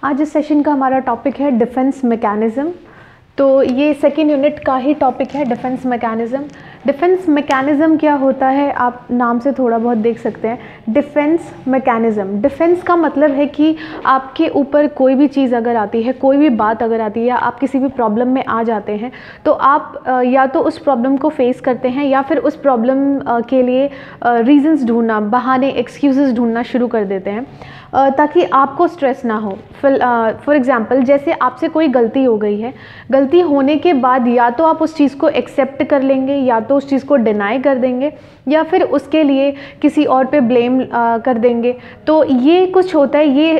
आज इस सेशन का हमारा टॉपिक है डिफेंस मैकेनिज़्म। तो ये सेकेंड यूनिट का ही टॉपिक है, डिफेंस मैकेनिज़्म। डिफेंस मैकेनिज़्म क्या होता है, आप नाम से थोड़ा बहुत देख सकते हैं। डिफेंस मैकेनिज़्म, डिफेंस का मतलब है कि आपके ऊपर कोई भी चीज़ अगर आती है, कोई भी बात अगर आती है, या आप किसी भी प्रॉब्लम में आ जाते हैं, तो आप या तो उस प्रॉब्लम को फेस करते हैं या फिर उस प्रॉब्लम के लिए रीजंस ढूंढना, बहाने, एक्सक्यूज़ेस ढूंढना शुरू कर देते हैं ताकि आपको स्ट्रेस ना हो। फॉर एग्ज़ाम्पल, जैसे आपसे कोई गलती हो गई है, गलती होने के बाद या तो आप उस चीज़ को एक्सेप्ट कर लेंगे या तो उस चीज़ को डिनाई कर देंगे या फिर उसके लिए किसी और पे ब्लेम कर देंगे। तो ये कुछ होता है, ये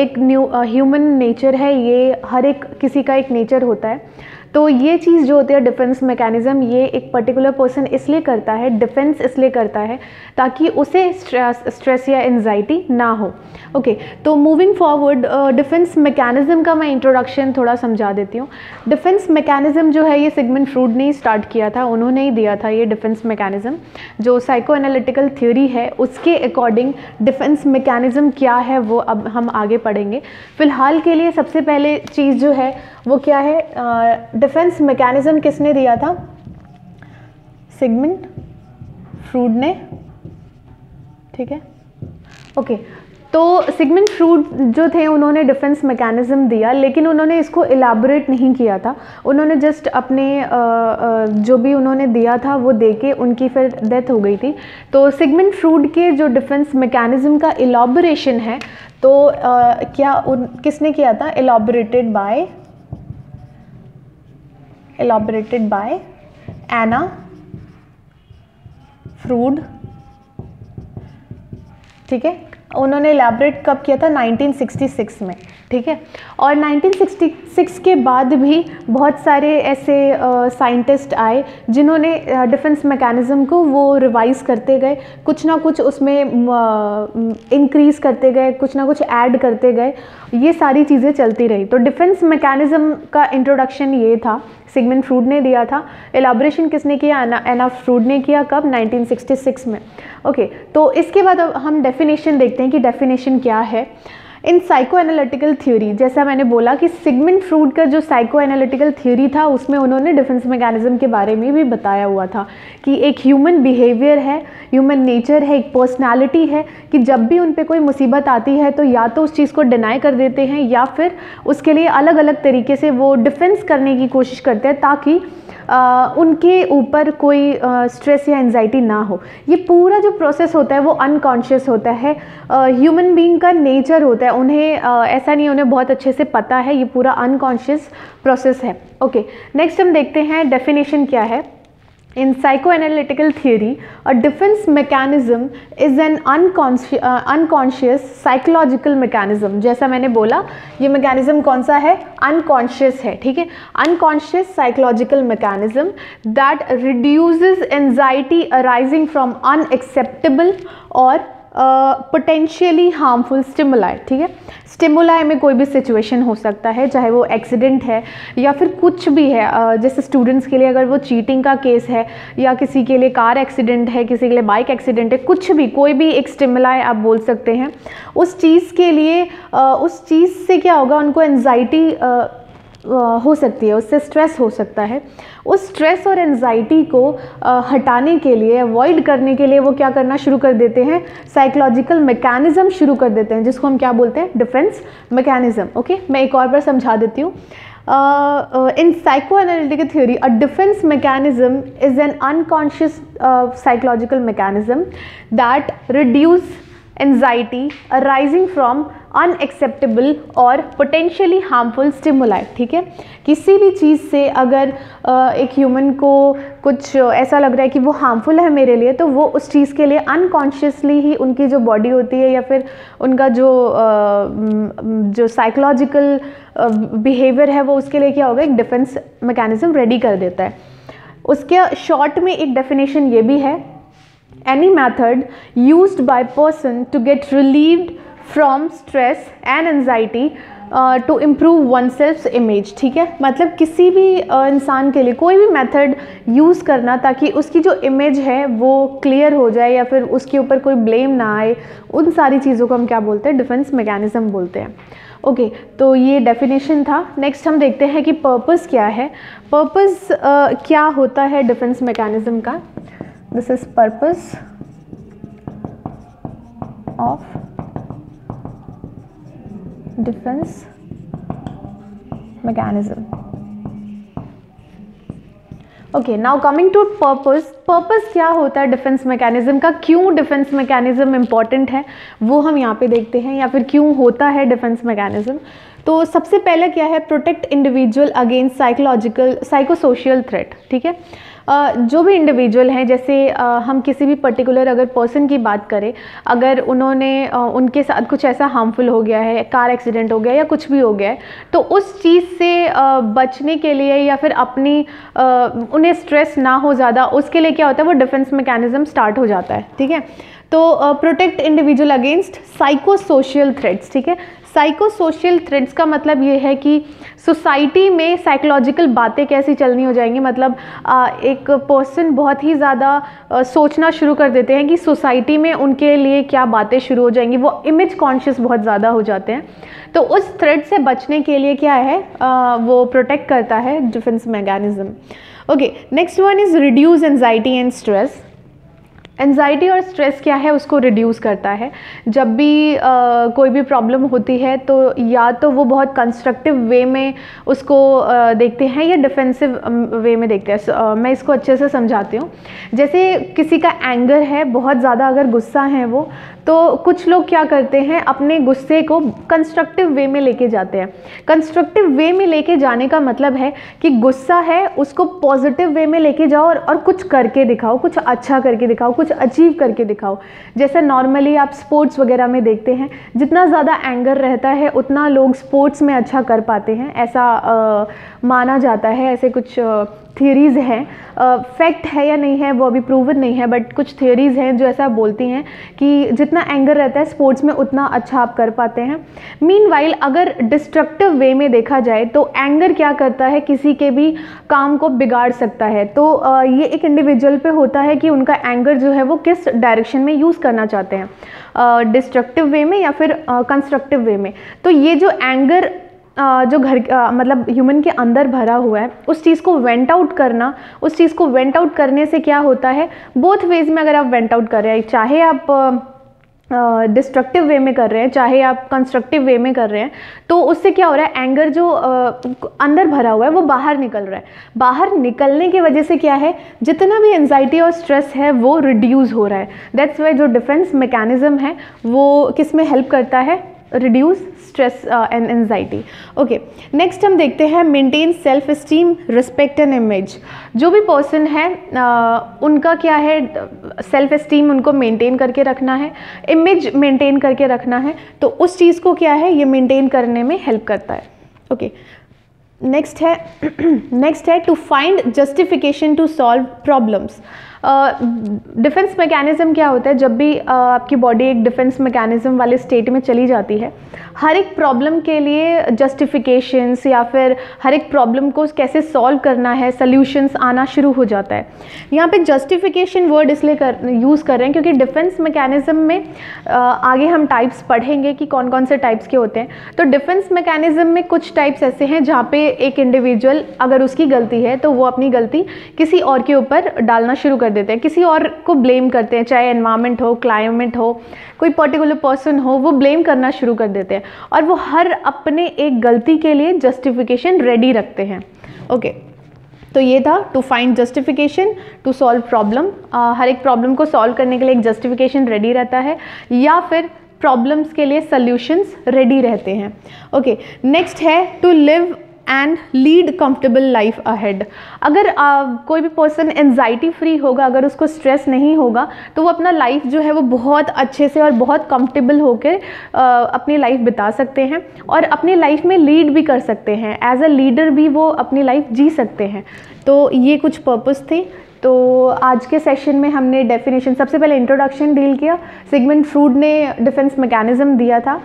एक ह्यूमन नेचर है, ये हर एक किसी का एक नेचर होता है। तो ये चीज़ जो होती है डिफेंस मैकेनिज़्म, ये एक पर्टिकुलर पर्सन इसलिए करता है, डिफेंस इसलिए करता है ताकि उसे स्ट्रेस या एंजाइटी ना हो। ओके, तो मूविंग फॉरवर्ड, डिफेंस मैकेनिज़्म का मैं इंट्रोडक्शन थोड़ा समझा देती हूँ। डिफेंस मैकेनिज़्म जो है ये सिगमंड फ्रॉइड ने ही स्टार्ट किया था, उन्होंने ही दिया था ये डिफेंस मैकेनिज़्म। जो साइको एनालिटिकल थ्योरी है उसके अकॉर्डिंग डिफेंस मैकेनिज़्म क्या है वो अब हम आगे पढ़ेंगे। फ़िलहाल के लिए सबसे पहले चीज़ जो है वो क्या है, डिफेंस मैकेनिज़्म किसने दिया था? सिगमंड फ्रॉइड ने, ठीक है। ओके, तो सिगमंड फ्रॉइड जो थे उन्होंने डिफेंस मैकेनिज़्म दिया, लेकिन उन्होंने इसको इलाबोरेट नहीं किया था। उन्होंने जस्ट अपने जो भी उन्होंने दिया था वो दे के उनकी फिर डेथ हो गई थी। तो सिगमंड फ्रॉइड के जो डिफेंस मैकेनिज़्म का इलाबोरेशन है, तो किसने किया था? elaborated by एना फ्रॉइड, ठीक है। उन्होंने एलैबोरेट कब किया था? 1966 में, ठीक है। और 1966 के बाद भी बहुत सारे ऐसे साइंटिस्ट आए जिन्होंने डिफेंस मैकेनिज़्म को वो रिवाइज़ करते गए, कुछ ना कुछ उसमें इंक्रीज़ करते गए, कुछ ना कुछ ऐड करते गए, ये सारी चीज़ें चलती रही। तो डिफेंस मैकेनिज़्म का इंट्रोडक्शन ये था, सिगमंड फ्रॉइड ने दिया था। एलाबोरेशन किसने किया? एना फ्रॉइड ने किया। कब? 1966 में। ओके, तो इसके बाद अब हम डेफिनेशन देखते हैं कि डेफिनेशन क्या है। इन साइको एनालिटिकल थ्योरी, जैसा मैंने बोला कि सिगमंड फ्रॉइड का जो साइको एनालिटिकल थ्योरी था उसमें उन्होंने डिफेंस मैकेनिज़्म के बारे में भी बताया हुआ था कि एक ह्यूमन बिहेवियर है, ह्यूमन नेचर है, एक पर्सनालिटी है कि जब भी उन पे कोई मुसीबत आती है तो या तो उस चीज़ को डिनाई कर देते हैं या फिर उसके लिए अलग अलग तरीके से वो डिफेंस करने की कोशिश करते हैं ताकि उनके ऊपर कोई स्ट्रेस या एंजाइटी ना हो। ये पूरा जो प्रोसेस होता है वो अनकॉन्शियस होता है, ह्यूमन बीइंग का नेचर होता है, उन्हें ऐसा नहीं, उन्हें बहुत अच्छे से पता है, ये पूरा अनकॉन्शियस प्रोसेस है। ओके, नेक्स्ट हम देखते हैं डेफिनेशन क्या है। In psychoanalytical theory, a defense mechanism is an unconscious psychological mechanism। जैसा मैंने बोला, ये mechanism कौन सा है? Unconscious है, ठीक है। Unconscious psychological mechanism that reduces anxiety arising from unacceptable or potentially harmful stimuli, ठीक है। स्टिमुलाई में कोई भी सिचुएशन हो सकता है, चाहे वो एक्सीडेंट है या फिर कुछ भी है। जैसे स्टूडेंट्स के लिए अगर वो चीटिंग का केस है, या किसी के लिए कार एक्सीडेंट है, किसी के लिए बाइक एक्सीडेंट है, कुछ भी, कोई भी एक स्टिमुलाई आप बोल सकते हैं। उस चीज़ के लिए उस चीज़ से क्या होगा, उनको एंजाइटी हो सकती है, उससे स्ट्रेस हो सकता है। उस स्ट्रेस और एंजाइटी को हटाने के लिए, अवॉइड करने के लिए वो क्या करना शुरू कर देते हैं? साइकोलॉजिकल मैकेनिज़्म शुरू कर देते हैं, जिसको हम क्या बोलते हैं? Defence mechanism. ओके, मैं एक और बार समझा देती हूँ। In psychoanalytic theory, a defense mechanism is an unconscious psychological mechanism that reduce anxiety arising from unacceptable और potentially harmful stimuli, ठीक है। किसी भी चीज़ से अगर एक ह्यूमन को कुछ ऐसा लग रहा है कि वो हार्मफुल है मेरे लिए, तो वो उस चीज़ के लिए अनकॉन्शियसली ही उनकी जो बॉडी होती है या फिर उनका जो साइकोलॉजिकल बिहेवियर है वो उसके लिए क्या होगा? एक डिफेंस मैकेनिज़्म रेडी कर देता है। उसके शॉर्ट में एक डेफिनेशन ये भी है, any method used by person to get relieved from stress and anxiety to improve one self image, ठीक है। मतलब किसी भी इंसान के लिए कोई भी मेथड यूज़ करना ताकि उसकी जो इमेज है वो क्लियर हो जाए या फिर उसके ऊपर कोई ब्लेम ना आए, उन सारी चीज़ों को हम क्या बोलते हैं, डिफेंस मैकेनिज्म बोलते हैं। ओके, तो ये डेफिनेशन था। नेक्स्ट हम देखते हैं कि पर्पस क्या है। पर्पस क्या होता है डिफेंस मैकेनिज्म का। This is purpose of defence mechanism. Okay, now coming to purpose. Purpose क्या होता है डिफेंस मैकेनिज्म का, क्यों डिफेंस मैकेनिज्म इंपॉर्टेंट है वो हम यहाँ पे देखते हैं, या फिर क्यों होता है डिफेंस मैकेनिज्म। तो सबसे पहले क्या है, protect individual against psychosocial threat, ठीक है। जो भी इंडिविजुअल हैं, जैसे हम किसी भी पर्टिकुलर अगर पर्सन की बात करें, अगर उन्होंने उनके साथ कुछ ऐसा हार्मफुल हो गया है, कार एक्सीडेंट हो गया या कुछ भी हो गया है, तो उस चीज़ से बचने के लिए या फिर अपनी उन्हें स्ट्रेस ना हो ज़्यादा, उसके लिए क्या होता है, वो डिफेंस मैकेनिज्म स्टार्ट हो जाता है, ठीक है। तो protect individual against psychosocial threats, ठीक है। साइकोसोशियल थ्रेट्स का मतलब ये है कि सोसाइटी में साइकोलॉजिकल बातें कैसी चलनी हो जाएंगी। मतलब एक पर्सन बहुत ही ज़्यादा सोचना शुरू कर देते हैं कि सोसाइटी में उनके लिए क्या बातें शुरू हो जाएंगी, वो इमेज कॉन्शियस बहुत ज़्यादा हो जाते हैं। तो उस थ्रेट से बचने के लिए क्या है, वो प्रोटेक्ट करता है defence mechanism. Okay, next one is reduce anxiety and stress. Anxiety और स्ट्रेस क्या है, उसको रिड्यूस करता है। जब भी कोई भी प्रॉब्लम होती है तो या तो वो बहुत कंस्ट्रक्टिव वे में उसको देखते हैं या डिफेंसिव वे में देखते हैं। मैं इसको अच्छे से समझाती हूँ। जैसे किसी का एंगर है, बहुत ज़्यादा अगर गुस्सा है वो, तो कुछ लोग क्या करते हैं, अपने गुस्से को कंस्ट्रक्टिव वे में लेके जाते हैं। कंस्ट्रक्टिव वे में लेके जाने का मतलब है कि गुस्सा है उसको पॉजिटिव वे में लेके जाओ और कुछ करके दिखाओ, कुछ अच्छा करके दिखाओ, कुछ अचीव करके दिखाओ। जैसे नॉर्मली आप स्पोर्ट्स वगैरह में देखते हैं, जितना ज़्यादा एंगर रहता है उतना लोग स्पोर्ट्स में अच्छा कर पाते हैं, ऐसा माना जाता है। ऐसे कुछ थियरीज़ हैं, फैक्ट है या नहीं है वो अभी प्रूवन नहीं है, बट कुछ थियरीज़ हैं जो ऐसा बोलती हैं कि जितना एंगर रहता है स्पोर्ट्स में उतना अच्छा आप कर पाते हैं। मीनवाइल अगर डिस्ट्रक्टिव वे में देखा जाए तो एंगर क्या करता है, किसी के भी काम को बिगाड़ सकता है। तो ये एक इंडिविजुअल पे होता है कि उनका एंगर जो है वो किस डायरेक्शन में यूज़ करना चाहते हैं, डिस्ट्रक्टिव वे में या फिर कंस्ट्रक्टिव वे में। तो ये जो एंगर जो मतलब ह्यूमन के अंदर भरा हुआ है, उस चीज़ को वेंट आउट करना, उस चीज़ को वेंट आउट करने से क्या होता है, बोथ वेज में अगर आप वेंट आउट कर रहे हैं, चाहे आप डिस्ट्रक्टिव वे में कर रहे हैं चाहे आप कंस्ट्रक्टिव वे में कर रहे हैं, तो उससे क्या हो रहा है, एंगर जो अंदर भरा हुआ है वो बाहर निकल रहा है। बाहर निकलने की वजह से क्या है, जितना भी एंजाइटी और स्ट्रेस है वो रिड्यूस हो रहा है। दैट्स वाई जो डिफेंस मैकेनिज्म है वो किस में हेल्प करता है, reduce stress and anxiety. Okay, next हम देखते हैं maintain self esteem, respect and image. जो भी पर्सन है उनका क्या है, सेल्फ एस्टीम उनको मेंटेन करके रखना है, इमेज मेंटेन करके रखना है, तो उस चीज़ को क्या है ये मेंटेन करने में हेल्प करता है। ओके, नेक्स्ट है to find justification to solve problems. Defence mechanism क्या होता है, जब भी आपकी बॉडी एक डिफेंस मैकेनिज्म वाले स्टेट में चली जाती है, हर एक प्रॉब्लम के लिए जस्टिफिकेशंस या फिर हर एक प्रॉब्लम को कैसे सॉल्व करना है, सॉल्यूशंस आना शुरू हो जाता है। यहाँ पे जस्टिफिकेशन वर्ड इसलिए यूज़ कर रहे हैं क्योंकि डिफेंस मैकेनिज्म में आगे हम टाइप्स पढ़ेंगे कि कौन कौन से टाइप्स के होते हैं। तो डिफेंस मैकेनिज्म में कुछ टाइप्स ऐसे हैं जहाँ पे एक इंडिविजुअल अगर उसकी गलती है तो वो अपनी गलती किसी और के ऊपर डालना शुरू कर देते हैं, किसी और को ब्लेम करते हैं, चाहे एनवायरनमेंट हो, क्लाइमेट हो, कोई पर्टिकुलर पर्सन हो, वो ब्लेम करना शुरू कर देते हैं और वो हर अपने एक गलती के लिए जस्टिफिकेशन रेडी रखते हैं। ओके, तो ये था to find justification to solve problem. हर एक प्रॉब्लम को सॉल्व करने के लिए एक जस्टिफिकेशन रेडी रहता है या फिर प्रॉब्लम्स के लिए सॉल्यूशंस रेडी रहते हैं। ओके, नेक्स्ट है to live and lead comfortable life ahead. अगर कोई भी पर्सन एंजाइटी फ्री होगा, अगर उसको स्ट्रेस नहीं होगा, तो वो अपना लाइफ जो है वो बहुत अच्छे से और बहुत कंफर्टेबल होकर अपनी लाइफ बिता सकते हैं और अपनी लाइफ में लीड भी कर सकते हैं, एज अ लीडर भी वो अपनी लाइफ जी सकते हैं। तो ये कुछ पर्पस थे तो आज के सेशन में हमने डेफिनेशन, सबसे पहले इंट्रोडक्शन डील किया। सिगमंड फ्रूड ने डिफेंस मैकेनिज्म दिया था।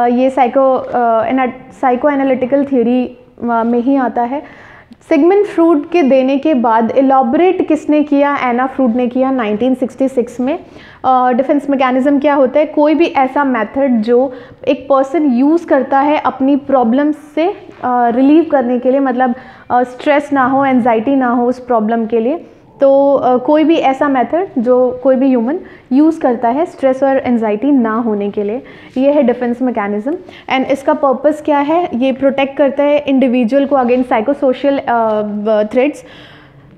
ये साइको एनालिटिकल थियरी में ही आता है। सिगमंड फ्रूड के देने के बाद एलॉबरेट किसने किया? एना फ्रूड ने किया 1966 में। डिफेंस मैकेनिज्म क्या होता है? कोई भी ऐसा मेथड जो एक पर्सन यूज़ करता है अपनी प्रॉब्लम्स से रिलीव करने के लिए, मतलब स्ट्रेस ना हो, एंजाइटी ना हो उस प्रॉब्लम के लिए। तो कोई भी ऐसा मेथड जो कोई भी ह्यूमन यूज़ करता है स्ट्रेस और एंजाइटी ना होने के लिए, ये है डिफेंस मैकेनिज्म। एंड इसका पर्पस क्या है? ये प्रोटेक्ट करता है इंडिविजुअल को अगेंस्ट साइकोसोशल थ्रेट्स।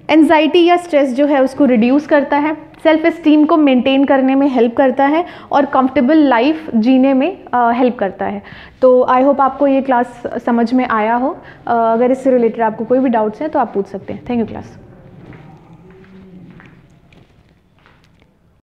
एंजाइटी या स्ट्रेस जो है उसको रिड्यूस करता है, सेल्फ एस्टीम को मेंटेन करने में हेल्प करता है और कंफर्टेबल लाइफ जीने में हेल्प करता है। तो आई होप आपको ये क्लास समझ में आया हो। अगर इससे रिलेटेड आपको कोई भी डाउट्स हैं तो आप पूछ सकते हैं। Thank you class.